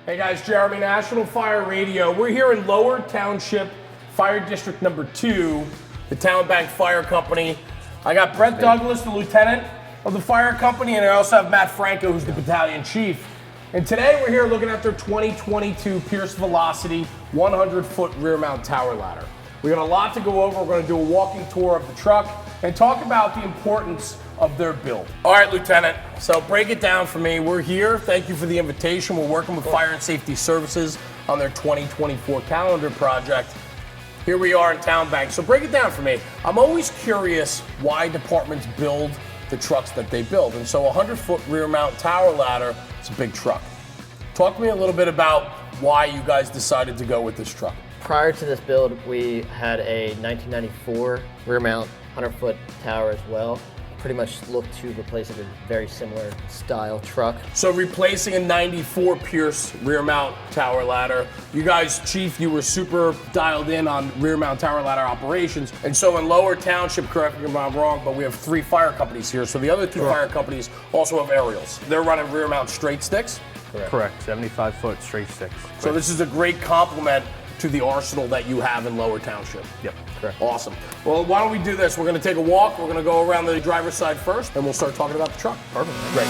Hey guys, Jeremy, National Fire Radio. We're here in Lower Township, Fire District number 2, the Town Bank Fire Company. I got Brett Douglas, the lieutenant of the fire company, and I also have Matt Franco, who's the battalion chief. And today we're here looking at their 2022 Pierce Velocity 100-foot rear mount tower ladder. We got a lot to go over. We're going to do a walking tour of the truck and talk about the importance of their build. All right, Lieutenant, so break it down for me. We're here. Thank you for the invitation. We're working with Fire and Safety Services on their 2024 calendar project. Here we are in Town Bank. So break it down for me. I'm always curious why departments build the trucks that they build. And so a 100-foot rear mount tower ladder, it's a big truck. Talk to me a little bit about why you guys decided to go with this truck. Prior to this build, we had a 1994 rear mount 100-foot tower as well. Pretty much looked to replace it with a very similar style truck. So replacing a 94 Pierce rear mount tower ladder. You guys, Chief, you were super dialed in on rear mount tower ladder operations. And so in Lower Township, correct me if I'm wrong, but we have 3 fire companies here. So the other 2 fire companies also have aerials. They're running rear mount straight sticks? Correct, 75-foot straight sticks. So this is a great complement to the arsenal that you have in Lower Township. Yep, correct. Awesome. Well, why don't we do this? We're going to take a walk. We're going to go around the driver's side first, and we'll start talking about the truck. Perfect. Great.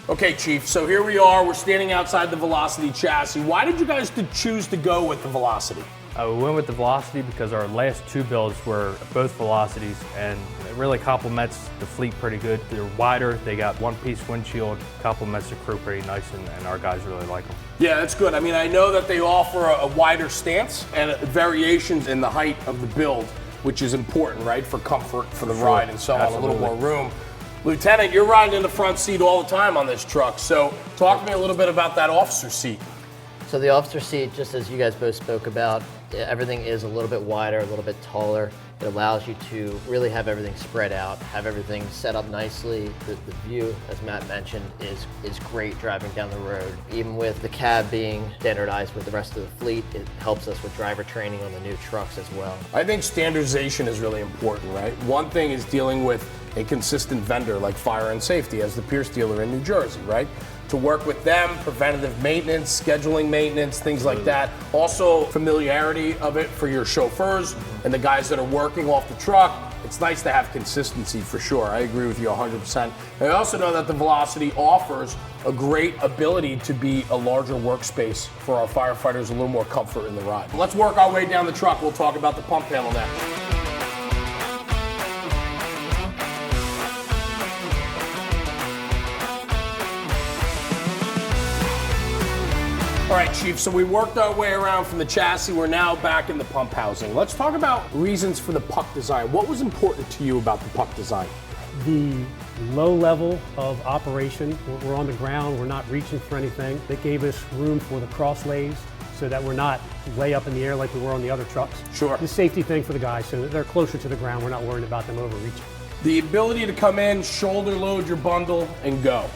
Okay, Chief, so here we are. We're standing outside the Velocity chassis. Why did you guys choose to go with the Velocity? We went with the Velocity because our last 2 builds were both Velocities, and it really complements the fleet pretty good. They're wider, they got one-piece windshield, complements the crew pretty nice, and our guys really like them. Yeah, that's good. I mean, I know that they offer a wider stance and variations in the height of the build, which is important, right, for comfort, for the ride, and so on, a little more room. Lieutenant, you're riding in the front seat all the time on this truck, so talk to me a little bit about that officer seat. So the officer seat, just as you guys both spoke about, everything is a little bit wider, a little bit taller. It allows you to really have everything spread out, have everything set up nicely. The view, as Matt mentioned, is great driving down the road. Even with the cab being standardized with the rest of the fleet, it helps us with driver training on the new trucks as well. I think standardization is really important, right? One thing is dealing with a consistent vendor like Fire and Safety as the Pierce dealer in New Jersey, right? To work with them, preventative maintenance, scheduling maintenance, things like that. Also, familiarity of it for your chauffeurs and the guys that are working off the truck. It's nice to have consistency for sure. I agree with you 100%. I also know that the Velocity offers a great ability to be a larger workspace for our firefighters, a little more comfort in the ride. Let's work our way down the truck. We'll talk about the pump panel next. All right, Chief, so we worked our way around from the chassis. We're now back in the pump housing. Let's talk about reasons for the puck design. What was important to you about the puck design? The low level of operation. We're on the ground, we're not reaching for anything. It gave us room for the cross lays so that we're not way up in the air like we were on the other trucks. Sure. The safety thing for the guys, so that they're closer to the ground. We're not worried about them overreaching. The ability to come in, shoulder load your bundle, and go.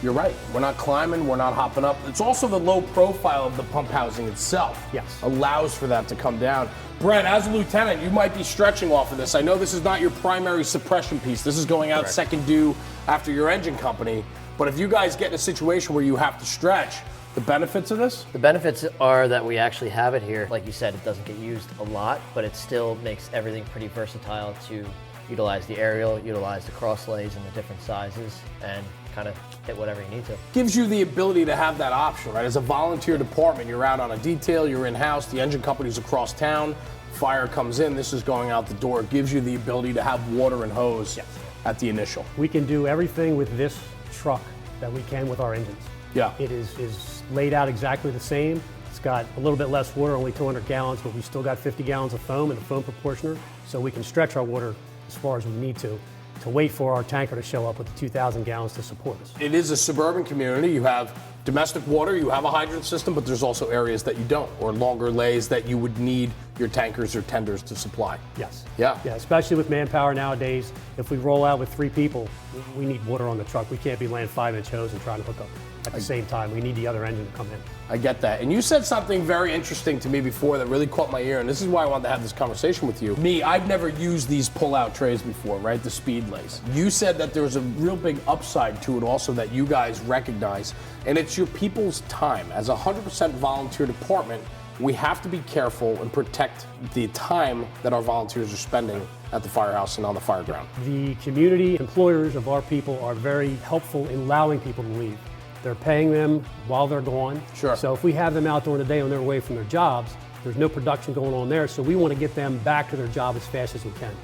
You're right. We're not climbing, we're not hopping up. It's also the low profile of the pump housing itself. Yes. Allows for that to come down. Brent, as a lieutenant, you might be stretching off of this. I know this is not your primary suppression piece. This is going out second due after your engine company. But if you guys get in a situation where you have to stretch, the benefits of this? The benefits are that we actually have it here. Like you said, it doesn't get used a lot, but it still makes everything pretty versatile to utilize the aerial, utilize the cross lays in the different sizes, and kind of hit whatever you need to. Gives you the ability to have that option, right? As a volunteer department, you're out on a detail, you're in-house, the engine company's across town, fire comes in, this is going out the door. It gives you the ability to have water and hose at the initial. We can do everything with this truck that we can with our engines. Yeah. It is laid out exactly the same. It's got a little bit less water, only 200 gallons, but we still got 50 gallons of foam and a foam proportioner, so we can stretch our water as far as we need to wait for our tanker to show up with the 2,000 gallons to support us. It is a suburban community. You have domestic water, you have a hydrant system, but there's also areas that you don't, or longer lays that you would need your tankers or tenders to supply. Yes. Yeah. Yeah, especially with manpower nowadays. If we roll out with 3 people, we need water on the truck. We can't be laying 5-inch hose and trying to hook up at the same time. We need the other engine to come in. I get that. And you said something very interesting to me before that really caught my ear, and this is why I wanted to have this conversation with you. Me, I've never used these pull-out trays before, right? The speed lays. You said that there was a real big upside to it also that you guys recognize, and it's your people's time. As a 100% volunteer department, we have to be careful and protect the time that our volunteers are spending at the firehouse and on the fire ground. The community employers of our people are very helpful in allowing people to leave. They're paying them while they're gone. Sure. So if we have them out during the day on their way from their jobs, there's no production going on there, so we want to get them back to their job as fast as we can.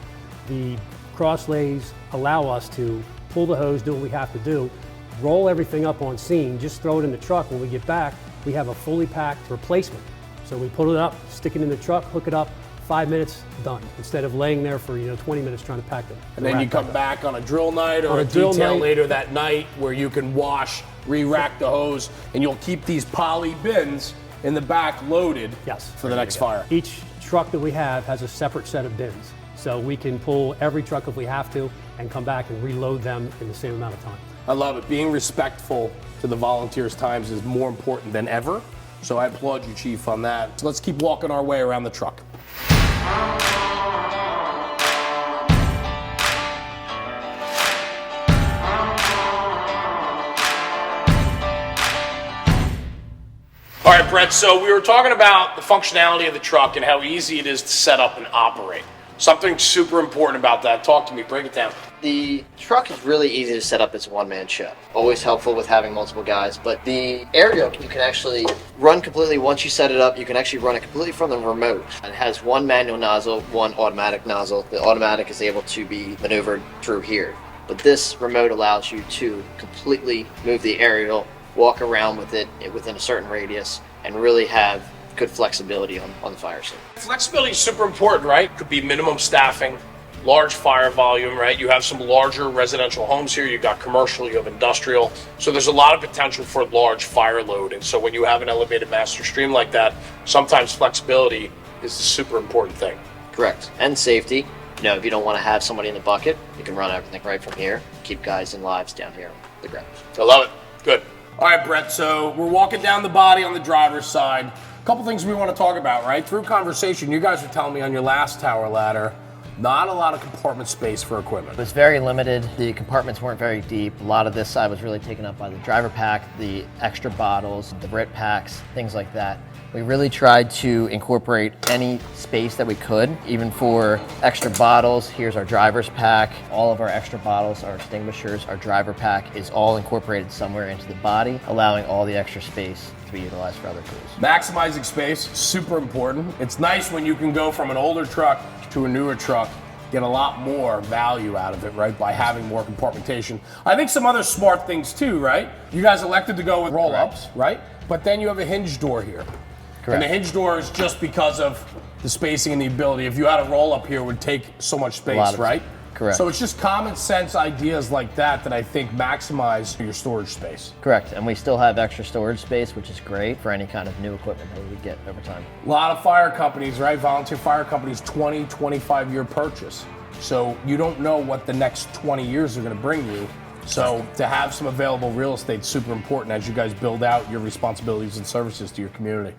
The cross lays allow us to pull the hose, do what we have to do, roll everything up on scene, just throw it in the truck. When we get back, we have a fully packed replacement. So we pull it up, stick it in the truck, hook it up, 5 minutes, done. Instead of laying there for 20 minutes trying to pack them. And then you come back on a drill night or On a a drill detail night. later that night where you can wash, re-rack the hose, and you'll keep these poly bins in the back loaded Yes. for the next fire. Each truck that we have has a separate set of bins. So we can pull every truck if we have to and come back and reload them in the same amount of time. I love it. Being respectful to the volunteers' times is more important than ever. So I applaud you, Chief, on that. So let's keep walking our way around the truck. All right, Brett, so we were talking about the functionality of the truck and how easy it is to set up and operate. Something super important about that. Talk to me, break it down. The truck is really easy to set up as a one-man show. Always helpful with having multiple guys, but the aerial you can actually run completely. Once you set it up, you can actually run it completely from the remote. It has one manual nozzle, one automatic nozzle. The automatic is able to be maneuvered through here, but this remote allows you to completely move the aerial, walk around with it within a certain radius, and really have good flexibility on the fire scene. Flexibility is super important, right? Could be minimum staffing, large fire volume, right? You have some larger residential homes here. You've got commercial, you have industrial. So there's a lot of potential for large fire load. And so when you have an elevated master stream like that, sometimes flexibility is a super important thing. Correct. And safety. If you don't want to have somebody in the bucket, you can run everything right from here. Keep guys and lives down here on the ground. I love it. Good. All right, Brett, so we're walking down the body on the driver's side. A couple things we want to talk about, right? Through conversation, you guys were telling me on your last tower ladder, not a lot of compartment space for equipment. It was very limited. The compartments weren't very deep. A lot of this side was really taken up by the driver pack, the extra bottles, the Brit packs, things like that. We really tried to incorporate any space that we could, even for extra bottles. Here's our driver's pack. All of our extra bottles, our extinguishers, our driver pack is all incorporated somewhere into the body, allowing all the extra space to be utilized for other tools. Maximizing space, super important. It's nice when you can go from an older truck to a newer truck, get a lot more value out of it, right, by having more compartmentation. I think some other smart things too, right? You guys elected to go with roll-ups, right? But then you have a hinge door here. Correct. And the hinge door is just because of the spacing and the ability. If you had a roll-up here, it would take so much space, right? Correct. So it's just common sense ideas like that that I think maximize your storage space. Correct, and we still have extra storage space, which is great for any kind of new equipment that we get over time. A lot of fire companies, right? Volunteer fire companies, 20, 25-year purchase. So you don't know what the next 20 years are going to bring you. So to have some available real estate is super important as you guys build out your responsibilities and services to your community.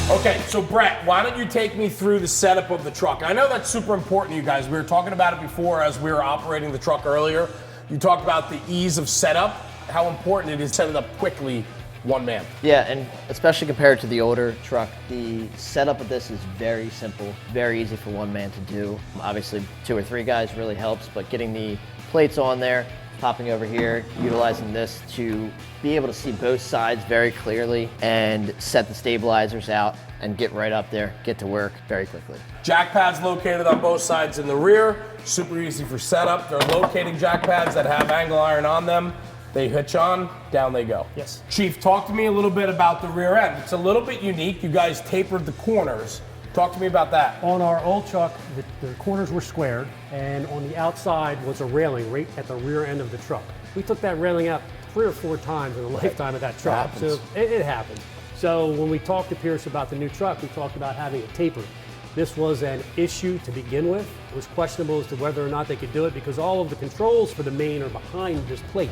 Okay, so Brett, why don't you take me through the setup of the truck? I know that's super important to you guys. We were talking about it before as we were operating the truck earlier. You talked about the ease of setup, how important it is to set it up quickly, one man. Yeah, and especially compared to the older truck, the setup of this is very simple, very easy for one man to do. Obviously, 2 or 3 guys really helps, but getting the plates on there, popping over here, utilizing this to be able to see both sides very clearly and set the stabilizers out and get right up there, get to work very quickly. Jack pads located on both sides in the rear, super easy for setup. They're locating jack pads that have angle iron on them. They hitch on, down they go. Yes. Chief, talk to me a little bit about the rear end. It's a little bit unique. You guys tapered the corners Talk to me about that. On our old truck, the corners were squared, and on the outside was a railing right at the rear end of the truck. We took that railing out 3 or 4 times in the lifetime of that truck. Happens. So it happens. So when we talked to Pierce about the new truck, we talked about having a taper. This was an issue to begin with. It was questionable as to whether or not they could do it because all of the controls for the main are behind this plate.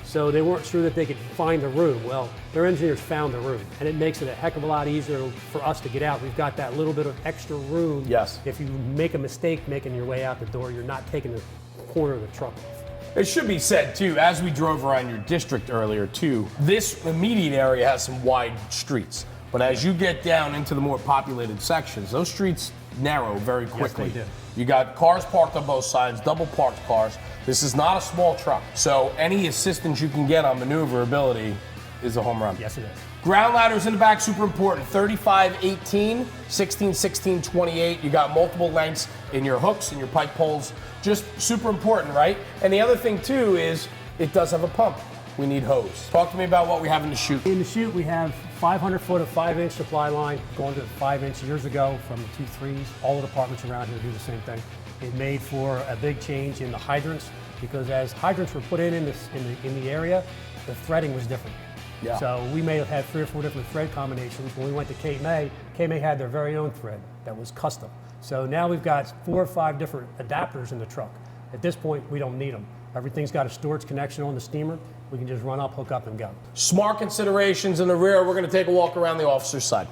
So they weren't sure that they could find the room. Well, their engineers found the room, and it makes it a heck of a lot easier for us to get out. We've got that little bit of extra room. Yes. If you make a mistake making your way out the door, you're not taking the corner of the truck off. It should be said too, as we drove around your district earlier too, this immediate area has some wide streets. But as you get down into the more populated sections, those streets narrow very quickly. Yes, they do. You got cars parked on both sides, double parked cars. This is not a small truck. So any assistance you can get on maneuverability is a home run. Yes, it is. Ground ladders in the back, super important. 35, 18, 16, 16, 28. You got multiple lengths in your hooks and your pike poles. Just super important, right? And the other thing too is it does have a pump. We need hose. Talk to me about what we have in the chute. In the chute, we have 500 foot of 5-inch supply line going to 5-inch years ago from the 2.3s. All the departments around here do the same thing. It made for a big change in the hydrants because as hydrants were put in the area, the threading was different. Yeah. So we may have had 3 or 4 different thread combinations. When we went to Cape May had their very own thread that was custom. So now we've got 4 or 5 different adapters in the truck. At this point, we don't need them. Everything's got a storage connection on the steamer. We can just run up, hook up, and go. Smart considerations in the rear. We're going to take a walk around the officer's side.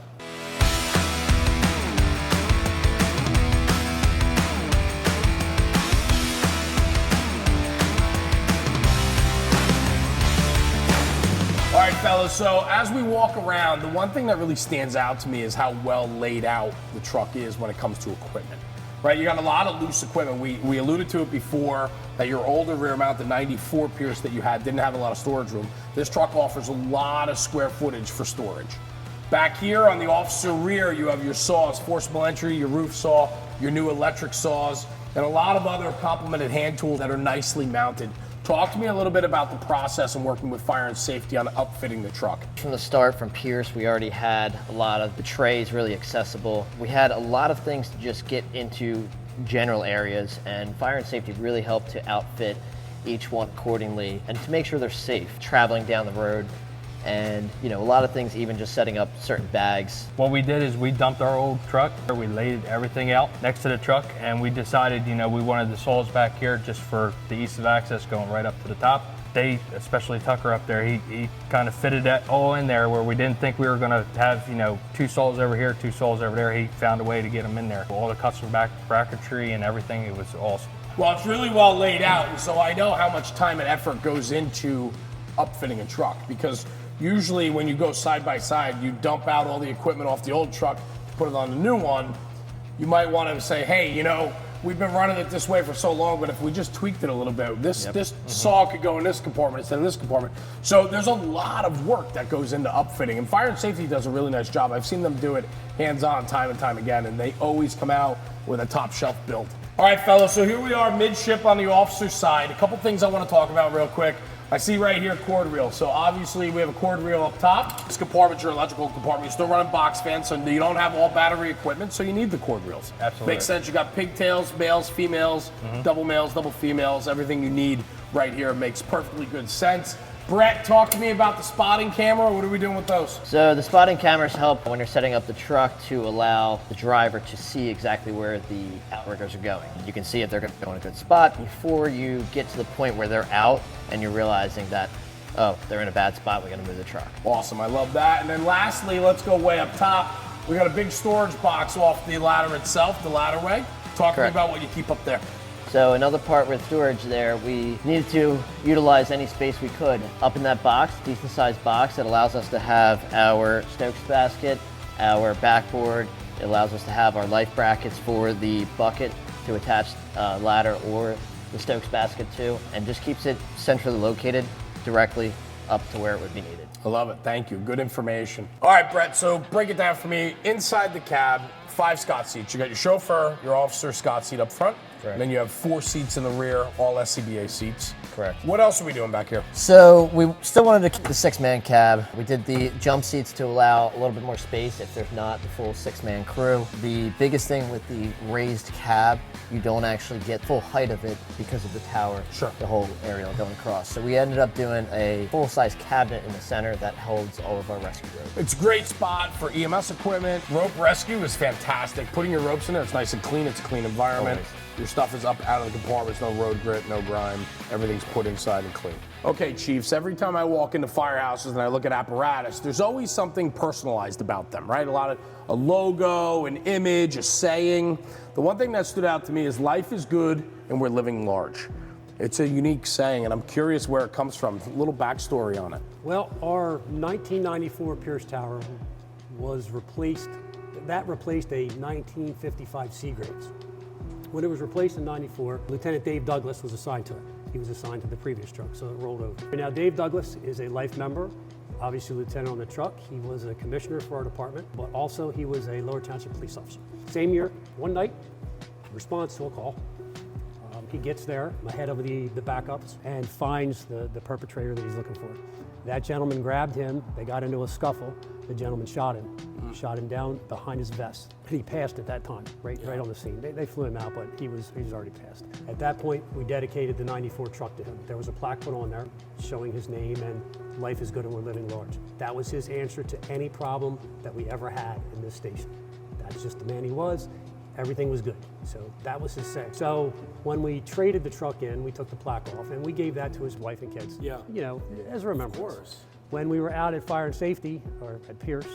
All right, fellas, so as we walk around, the one thing that really stands out to me is how well laid out the truck is when it comes to equipment. Right, you got a lot of loose equipment. We alluded to it before that your older rear mount, the 94 Pierce that you had, didn't have a lot of storage room. This truck offers a lot of square footage for storage. Back here on the officer rear, you have your saws, forcible entry, your roof saw, your new electric saws, and a lot of other complemented hand tools that are nicely mounted. Talk to me a little bit about the process and working with fire and safety on upfitting the truck. From the start, from Pierce, we already had a lot of the trays really accessible. We had a lot of things to just get into general areas, and fire and safety really helped to outfit each one accordingly and to make sure they're safe traveling down the road. And a lot of things, even just setting up certain bags. What we did is we dumped our old truck, we laid everything out next to the truck, and we decided, we wanted the saws back here just for the ease of access going right up to the top. They, especially Tucker up there, he kind of fitted that all in there where we didn't think we were going to have, 2 saws over here, 2 saws over there. He found a way to get them in there. All the custom bracketry and everything, it was awesome. Well, it's really well laid out, and so I know how much time and effort goes into upfitting a truck because usually when you go side by side, you dump out all the equipment off the old truck to put it on the new one. You might want to say, hey, we've been running it this way for so long, but if we just tweaked it a little bit, this saw could go in this compartment instead of this compartment. So there's a lot of work that goes into upfitting, and fire and safety does a really nice job. I've seen them do it hands-on time and time again, and they always come out with a top shelf build. All right, fellas, so here we are midship on the officer's side. A couple things I want to talk about real quick. I see right here cord reel. So obviously we have a cord reel up top. This compartment's your electrical compartment. You're still running box fans, so you don't have all battery equipment, so you need the cord reels. Absolutely. Makes sense. You got pigtails, males, females, double males, double females, everything you need right here. Makes perfectly good sense. Brett, talk to me about the spotting camera. What are we doing with those? So the spotting cameras help when you're setting up the truck to allow the driver to see exactly where the outriggers are going. You can see if they're going to go in a good spot before you get to the point where they're out and you're realizing that, oh, they're in a bad spot, we got to move the truck. Awesome, I love that. And then lastly, let's go way up top. We got a big storage box off the ladder itself, the ladderway. Talk to me about what you keep up there. So another part with storage there, we needed to utilize any space we could. Up in that box, decent sized box, that allows us to have our Stokes basket, our backboard. It allows us to have our life brackets for the bucket to attach ladder or the Stokes basket to, and just keeps it centrally located directly up to where it would be needed. I love it, thank you, good information. All right, Brett, so break it down for me. Inside the cab, 5 Scott seats. You got your chauffeur, your officer Scott seat up front. And then you have 4 seats in the rear, all SCBA seats. Correct. What else are we doing back here? So we still wanted to keep the 6-man cab. We did the jump seats to allow a little bit more space if there's not the full 6-man crew. The biggest thing with the raised cab, you don't actually get full height of it because of the tower, the whole aerial going across. So we ended up doing a full-size cabinet in the center that holds all of our rescue ropes. It's a great spot for EMS equipment. Rope rescue is fantastic. Putting your ropes in there, it's nice and clean. It's a clean environment. Always. Your stuff is up out of the compartments, no road grit, no grime. Everything's put inside and clean. Okay, Chiefs, every time I walk into firehouses and I look at Apparatus, there's always something personalized about them, right? A logo, an image, a saying. The one thing that stood out to me is life is good and we're living large. It's a unique saying, and I'm curious where it comes from. A little backstory on it. Well, our 1994 Pierce Tower was replaced. That replaced a 1955 Seagraves. When it was replaced in '94, Lieutenant Dave Douglas was assigned to it. He was assigned to the previous truck, so it rolled over. And now Dave Douglas is a life member, obviously lieutenant on the truck. He was a commissioner for our department, but also he was a Lower Township police officer. Same year, one night, response to a call. He gets there ahead of the backups and finds the perpetrator that he's looking for. That gentleman grabbed him. They got into a scuffle. The gentleman shot him. Shot him down behind his vest. And he passed at that time, right on the scene. They flew him out, but he was already passed. At that point, we dedicated the '94 truck to him. There was a plaque put on there showing his name and life is good and we're living large. That was his answer to any problem that we ever had in this station. That's just the man he was. Everything was good. So that was his say. So when we traded the truck in, we took the plaque off and we gave that to his wife and kids. Yeah. You know, as a remembrance. Of course. When we were out at Fire and Safety, or at Pierce,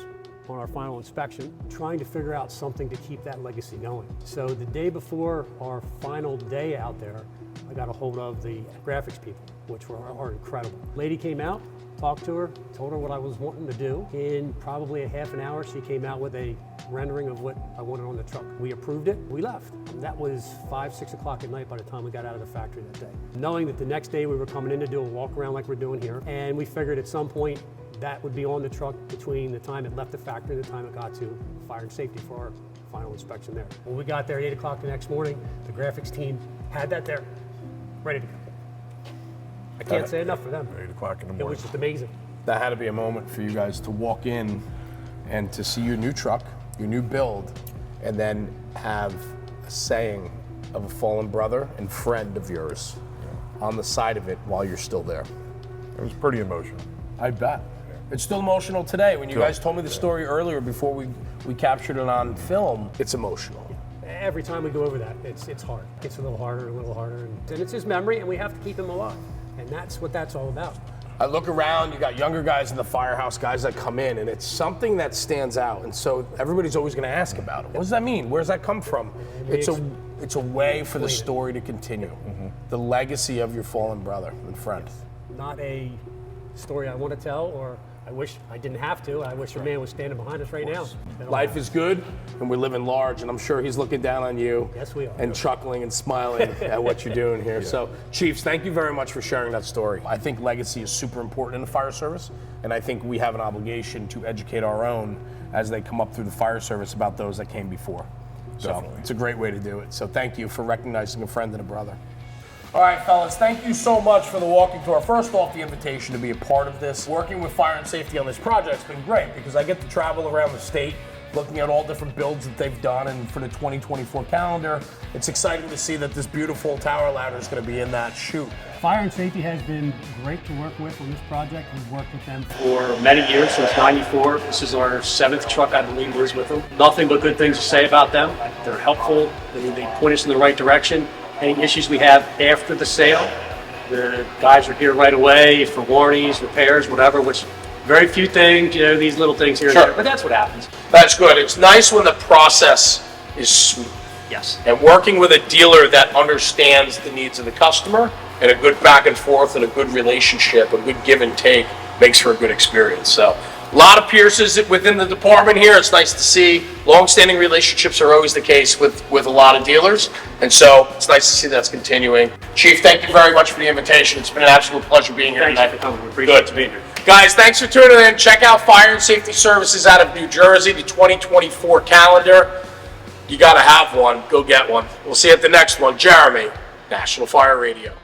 on our final inspection, trying to figure out something to keep that legacy going. So the day before our final day out there, I got a hold of the graphics people, which are incredible. Lady came out, talked to her, told her what I was wanting to do. In probably a half an hour, she came out with a rendering of what I wanted on the truck. We approved it, we left. That was 5, 6 o'clock at night by the time we got out of the factory that day. Knowing that the next day we were coming in to do a walk around like we're doing here, and we figured at some point that would be on the truck between the time it left the factory and the time it got to Fire and Safety for our final inspection there. When we got there at 8 o'clock the next morning, the graphics team had that there, ready to go. I can't say enough for them. 8 o'clock in the It morning. was just amazing. That had to be a moment for you guys to walk in and to see your new truck, your new build, and then have a saying of a fallen brother and friend of yours on the side of it while you're still there. It was pretty emotional. I bet. It's still emotional today. When you guys told me the story earlier before we captured it on film, it's emotional. Every time we go over that, it's hard. It gets a little harder, and it's his memory, and we have to keep him alive. And that's what that's all about. I look around, you got younger guys in the firehouse, guys that come in, and it's something that stands out. And so everybody's always going to ask about it. What does that mean? Where does that come from? It's a way for the story to continue. The legacy of your fallen brother and friend. Not a story I want to tell, or I wish I didn't have to. I wish your man was standing behind us right now. Life is good, and we're living large, and I'm sure he's looking down on you. Yes, we are. And chuckling and smiling at what you're doing here. So, Chiefs, thank you very much for sharing that story. I think legacy is super important in the fire service, and I think we have an obligation to educate our own as they come up through the fire service about those that came before. So, Definitely. it's a great way to do it. So, thank you for recognizing a friend and a brother. All right, fellas, thank you so much for the walking tour. First off, the invitation to be a part of this. Working with Fire and Safety on this project's been great because I get to travel around the state looking at all different builds that they've done, and for the 2024 calendar, it's exciting to see that this beautiful tower ladder is going to be in that chute. Fire and Safety has been great to work with on this project. We've worked with them for many years, since '94. This is our 7th truck, I believe, is with them. Nothing but good things to say about them. They're helpful. They point us in the right direction. Any issues we have after the sale, the guys are here right away for warnings, repairs, whatever, which very few things, these little things here and there, but that's what happens. That's good. It's nice when the process is smooth. Yes. And working with a dealer that understands the needs of the customer and a good back and forth and a good relationship, a good give and take makes for a good experience. So a lot of Pierces within the department here. It's nice to see. Long-standing relationships are always the case with a lot of dealers. And so it's nice to see that's continuing. Chief, thank you very much for the invitation. It's been an absolute pleasure being here Thanks tonight. for coming. We appreciate you being here. Guys, thanks for tuning in. Check out Fire and Safety Services out of New Jersey, the 2024 calendar. You got to have one. Go get one. We'll see you at the next one. Jeremy, National Fire Radio.